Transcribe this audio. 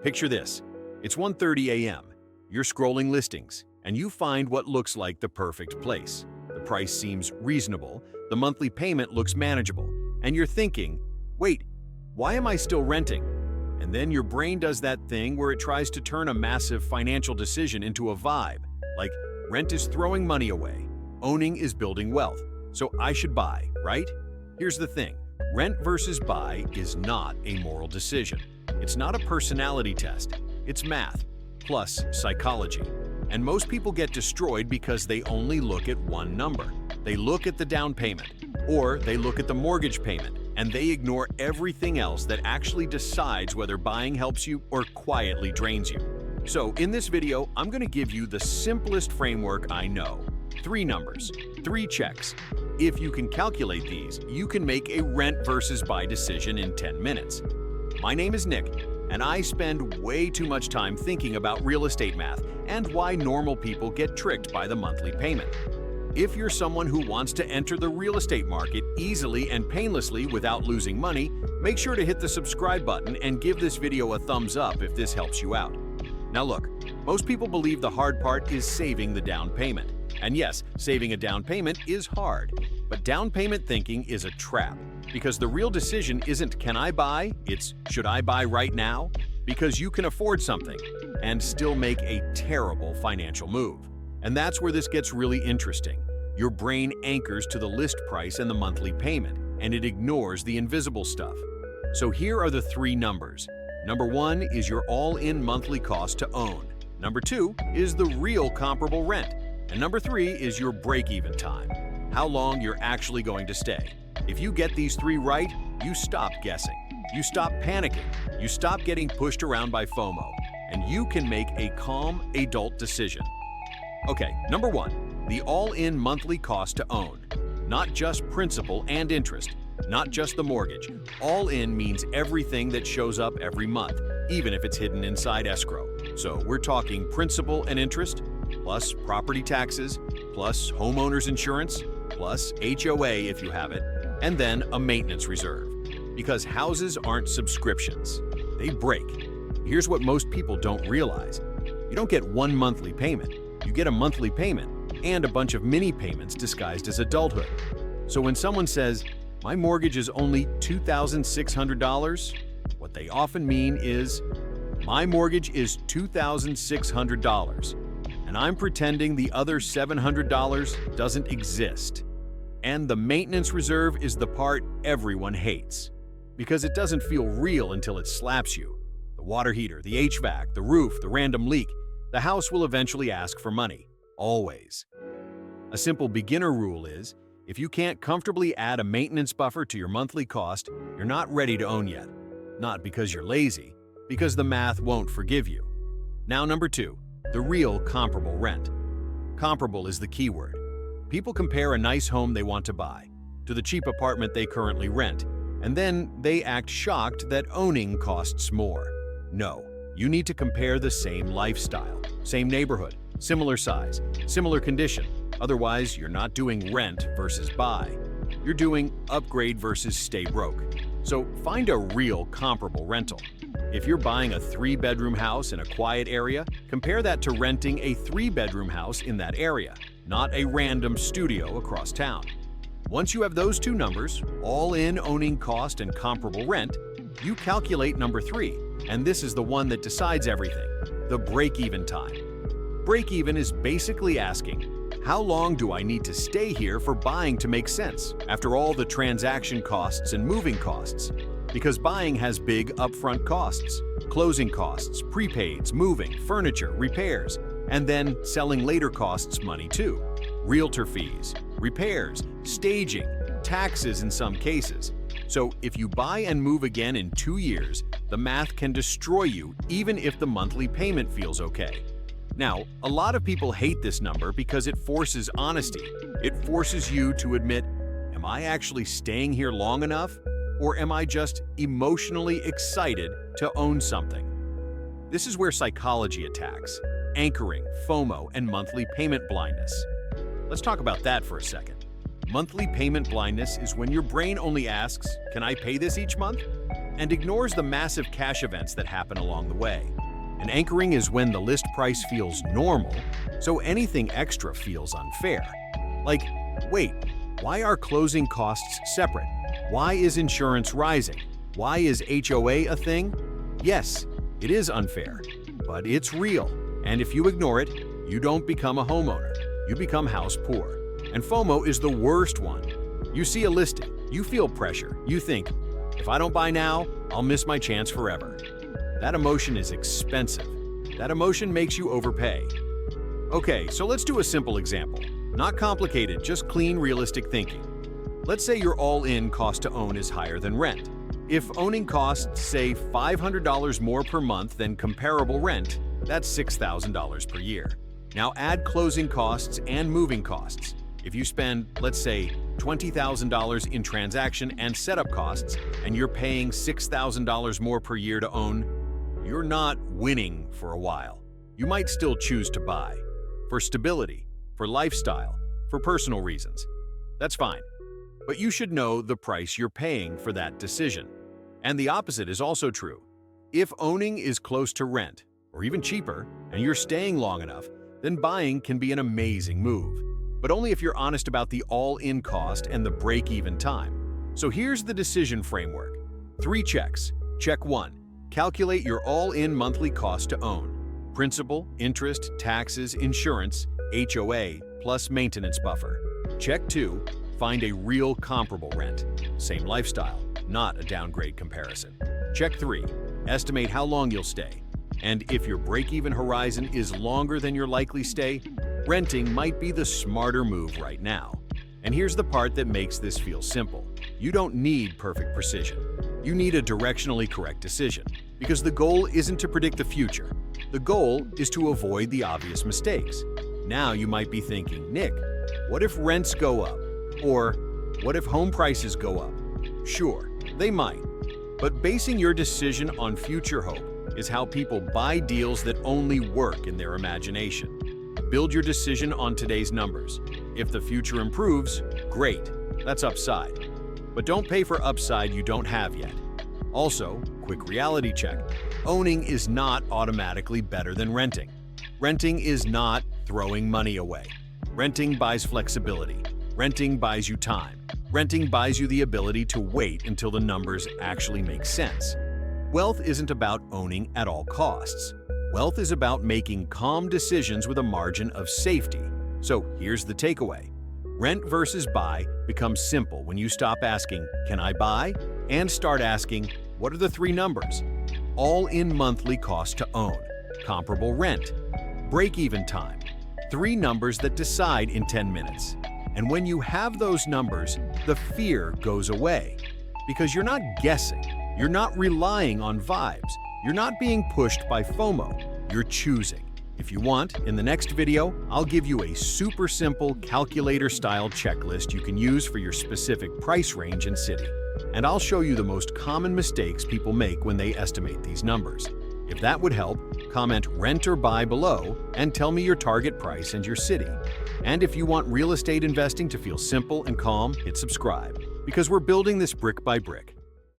Picture this. It's 1:30 a.m. You're scrolling listings, and you find what looks like the perfect place. The price seems reasonable, the monthly payment looks manageable, and you're thinking, wait, why am I still renting? And then your brain does that thing where it tries to turn a massive financial decision into a vibe, like rent is throwing money away, owning is building wealth, so I should buy, right? Here's the thing, rent versus buy is not a moral decision. It's not a personality test, it's math, plus psychology. And most people get destroyed because they only look at one number. They look at the down payment, or they look at the mortgage payment, and they ignore everything else that actually decides whether buying helps you or quietly drains you. So in this video, I'm going to give you the simplest framework I know. 3 numbers, 3 checks. If you can calculate these, you can make a rent versus buy decision in 10 minutes. My name is Nick, and I spend way too much time thinking about real estate math and why normal people get tricked by the monthly payment. If you're someone who wants to enter the real estate market easily and painlessly without losing money, make sure to hit the subscribe button and give this video a thumbs up if this helps you out. Now look, most people believe the hard part is saving the down payment. And yes, saving a down payment is hard, but down payment thinking is a trap because the real decision isn't can I buy, it's should I buy right now? Because you can afford something and still make a terrible financial move. And that's where this gets really interesting. Your brain anchors to the list price and the monthly payment, and it ignores the invisible stuff. So here are the 3 numbers. Number 1 is your all-in monthly cost to own. Number 2 is the real comparable rent. And number 3 is your break-even time, how long you're actually going to stay. If you get these 3 right, you stop guessing, you stop panicking, you stop getting pushed around by FOMO, and you can make a calm, adult decision. Okay, number 1, the all-in monthly cost to own. Not just principal and interest, not just the mortgage. All-in means everything that shows up every month, even if it's hidden inside escrow. So we're talking principal and interest, plus property taxes, plus homeowner's insurance, plus HOA if you have it, and then a maintenance reserve. Because houses aren't subscriptions, they break. Here's what most people don't realize. You don't get one monthly payment. You get a monthly payment and a bunch of mini payments disguised as adulthood. So when someone says, my mortgage is only $2,600, what they often mean is, my mortgage is $2,600, and I'm pretending the other $700 doesn't exist. And the maintenance reserve is the part everyone hates, because it doesn't feel real until it slaps you. The water heater, the HVAC, the roof, the random leak. The house will eventually ask for money, always. A simple beginner rule is, if you can't comfortably add a maintenance buffer to your monthly cost, you're not ready to own yet. Not because you're lazy, because the math won't forgive you. Now number 2, the real comparable rent. Comparable is the key word. People compare a nice home they want to buy to the cheap apartment they currently rent, and then they act shocked that owning costs more. No. You need to compare the same lifestyle, same neighborhood, similar size, similar condition. Otherwise, you're not doing rent versus buy. You're doing upgrade versus stay broke. So find a real comparable rental. If you're buying a 3-bedroom house in a quiet area, compare that to renting a 3-bedroom house in that area, not a random studio across town. Once you have those 2 numbers, all in owning cost and comparable rent, you calculate number 3. And this is the one that decides everything, the break-even time. Break-even is basically asking, how long do I need to stay here for buying to make sense after all the transaction costs and moving costs? Because buying has big upfront costs, closing costs, prepaids, moving, furniture, repairs, and then selling later costs money too. Realtor fees, repairs, staging, taxes in some cases. So if you buy and move again in 2 years, the math can destroy you even if the monthly payment feels okay. Now, a lot of people hate this number because it forces honesty. It forces you to admit, am I actually staying here long enough? Or am I just emotionally excited to own something? This is where psychology attacks, anchoring, FOMO, and monthly payment blindness. Let's talk about that for a second. Monthly payment blindness is when your brain only asks, can I pay this each month? and ignores the massive cash events that happen along the way. And anchoring is when the list price feels normal, so anything extra feels unfair. Like, wait, why are closing costs separate? Why is insurance rising? Why is HOA a thing? Yes, it is unfair, but it's real. And if you ignore it, you don't become a homeowner. You become house poor. And FOMO is the worst one. You see a listing, you feel pressure, you think, if I don't buy now, I'll miss my chance forever. That emotion is expensive. That emotion makes you overpay. Okay, so let's do a simple example. Not complicated, just clean, realistic thinking. Let's say your all-in cost to own is higher than rent. If owning costs, say, $500 more per month than comparable rent, that's $6,000 per year. Now add closing costs and moving costs. If you spend, let's say, $20,000 in transaction and setup costs, and you're paying $6,000 more per year to own, you're not winning for a while. You might still choose to buy. For stability, for lifestyle, for personal reasons. That's fine. But you should know the price you're paying for that decision. And the opposite is also true. If owning is close to rent, or even cheaper, and you're staying long enough, then buying can be an amazing move. But only if you're honest about the all-in cost and the break-even time. So here's the decision framework. 3 checks. Check 1. Calculate your all-in monthly cost to own. Principal, interest, taxes, insurance, HOA, plus maintenance buffer. Check 2. Find a real comparable rent. Same lifestyle, not a downgrade comparison. Check 3. Estimate how long you'll stay. And if your break-even horizon is longer than your likely stay, renting might be the smarter move right now. And here's the part that makes this feel simple. You don't need perfect precision. You need a directionally correct decision, because the goal isn't to predict the future. The goal is to avoid the obvious mistakes. Now you might be thinking, Nick, what if rents go up? Or what if home prices go up? Sure, they might. But basing your decision on future hope is how people buy deals that only work in their imagination. Build your decision on today's numbers. If the future improves, great, that's upside. But don't pay for upside you don't have yet. Also, quick reality check. Owning is not automatically better than renting. Renting is not throwing money away. Renting buys flexibility. Renting buys you time. Renting buys you the ability to wait until the numbers actually make sense. Wealth isn't about owning at all costs. Wealth is about making calm decisions with a margin of safety. So here's the takeaway. Rent versus buy becomes simple when you stop asking, can I buy? And start asking, what are the 3 numbers? All-in monthly cost to own, comparable rent, break-even time. 3 numbers that decide in 10 minutes. And when you have those numbers, the fear goes away. Because you're not guessing. You're not relying on vibes. You're not being pushed by FOMO. You're choosing. If you want, in the next video, I'll give you a super simple calculator-style checklist you can use for your specific price range and city. And I'll show you the most common mistakes people make when they estimate these numbers. If that would help, comment rent or buy below and tell me your target price and your city. And if you want real estate investing to feel simple and calm, hit subscribe, because we're building this brick by brick.